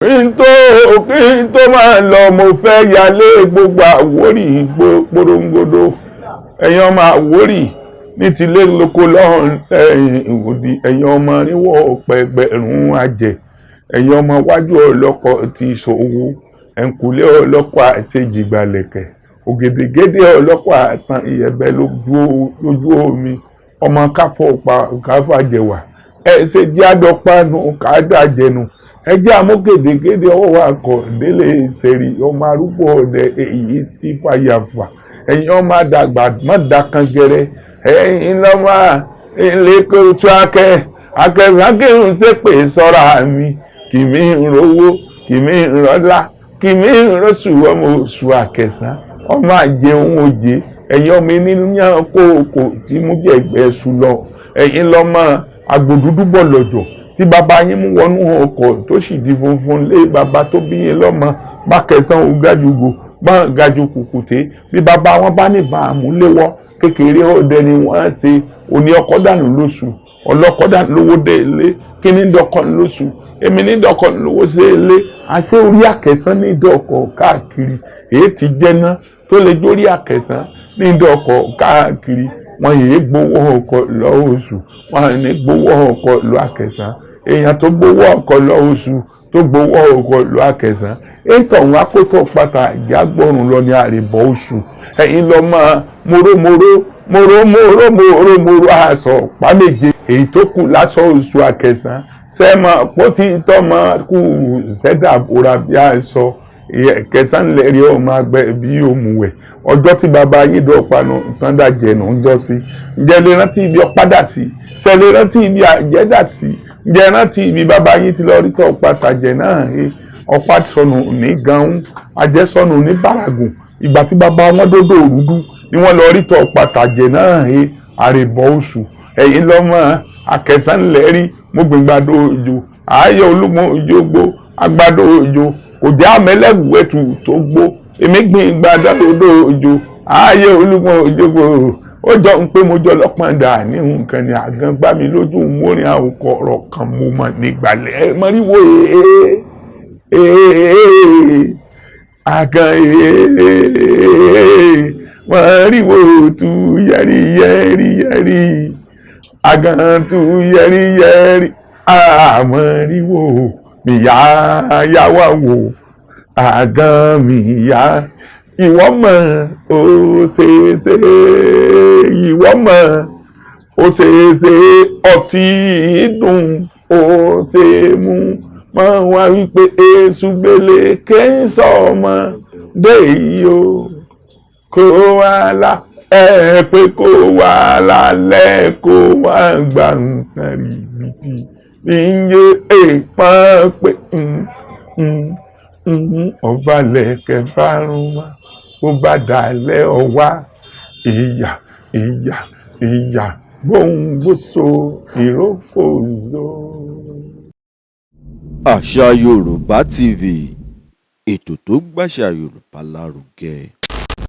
kí n tó máa lọ mo fẹ́ yálé gbogbo Àwórì porongodo ẹ̀yin ọmọ Àwórì ní tilé lóko lọ́hùn ìwòdì ẹ̀yin ọmọ ríwọ̀ pẹ̀gbẹ̀rún àjẹ́ ẹ̀yin ọmọ wájú ọlọ́kọ̀ ti ṣòwò ẹ̀ǹkùlé ọlọ́kọ̀ àṣejìgbàlẹ̀kẹ̀ ògèdègèdè ọlọ́kọ̀ àtàn ìyẹ̀bẹ̀ lójú omi ọmọ káfàjẹwà ẹ̀ ṣe jẹ́ àdọ́pánu kàádàjẹnu ẹjẹ́ amógèdègèdè ọwọ́ akọ̀ délé ìṣẹ̀rí ọmọ arúgbó ọ̀dẹ èyí tí fàyàfà ẹ̀yin ọmọ àdàgbà mọ́dàkan gẹrẹ ẹ̀yin lọ́mọ ìlẹ́kọ̀ọ́tù akẹ́sàkẹ́hùn ṣépè sọ́ra mi kì mí ń rówó kì mí ń rọ́lá kì mí ń rọ́ṣù ọmọ oṣù àkẹsàn ọmọ àjẹun òjé ẹ̀yin ọmọ ènìyàn kóòkò tí mú jẹ̀gbẹ́ sùn lọ ẹ̀yin lọ́mọ agbòdúdú bọ̀ lọ́jọ́ tí bàbá yín mú wọnú ọkọ̀ tó sì di funfun lé bàbá tó bí yín lọ́mọ bá kẹsàn ó gájúgo bá gájú kùkùté bí bàbá wọn bá ní bàámú léwọ́ kékeré ọdẹ ni wọ́n ṣe òní ọkọ̀ dànù lóṣù ọlọ́kọ̀ dànù lówó dé ilé kí ní dọ́kọ̀ lóṣù èmi ní dọ́kọ̀ lówó sí ilé àṣẹ orí àkẹsàn ní dọ́kọ̀ káàkiri èyí ti jẹ́ná tó lè jórí àkẹsàn ní dọ́kọ̀ káàkiri wọn yìí gbowó ọkọ̀ lọ́wọ́ oṣù wọn ní gbowó ọkọ̀ lọ́wọ́ àkẹsàn èèyàn tó gbowó ọkọ̀ lọ́wọ́ oṣù tó gbowó ọkọ̀ lọ́wọ́ àkẹsàn ètò àwọn akótó pàtàkì àgbọ̀rùn lọ ní àrèbọ̀ oṣù ẹ̀yin lọ máa mòró aṣọ pàméje èyí tó kù lásọ oṣù àkẹsàn sẹ́mọ̀ pọ́tì tọ́mọ kù sẹ́dà bóra bí aṣọ kẹsàn lẹ́rìí ọmọ àgbẹ̀ bí òmùwẹ̀ ọjọ́ tí bàbá yìí dọ̀panu tọ́ndà jẹ̀nù ń jọ sí ǹjẹ́ lè rántí ibi ọ̀padà sí ṣẹlẹ̀ rántí ibi àjẹ́dà sí ǹjẹ́ rántí ibi bàbá yìí ti lọ rí tọ́ pàtàjẹ́ náà ọ̀pá sọnù ní gaun àjẹsọnù ní bàràgùn ìgbà tí bàbá wọn dódò òrùdú ni wọ́n lọ rí tọ́ pàtàjẹ́ náà àrèbọ̀ oṣù ẹ̀yin lọ́mọ akẹsànlẹ́rí mọ́gbìngbàdo òjò ààyè olúmọ òjògbó agbádò òjò kò jẹ́ àmẹ́lẹ́wẹ̀tù tó gbó èmi gbìn gbàdá odò òjò ààyè olúmọ òjògbó ó jọ ń pé mo jọ lọ́pọ̀n dà ní nǹkan ní àgàn gbá mi lójú mórin àwòkọ ọ̀rọ̀ kan mo mọ̀ nígbàlẹ̀ mọ́ríwó àgàn mọ́ríwó tú yẹ́rìyẹ́rìyẹ́rì àgàn tú yẹ́rìyẹ́rì àmọ́ríwó mìyá yáwá wò àgàn mìyá ìwọ mọ̀ ó ṣeéṣe ìwọ mọ̀ ó ṣeéṣe ọtí dùn ó ṣe mú mọ wá wípé èṣù gbélé kéńsọ ọmọ dé yìí o kó wá lá pé kó wá lálẹ́ kó wá gbà nǹkan rìbìtì iye èèpọn pé ọ̀balẹ̀ kẹfàrún wá bó bá dalẹ̀ ọwá ìyà gbóngbóso ìrókò zó. Àṣà Yorùbá TV, ètò tó gbàṣà Yorùbá lárugẹ.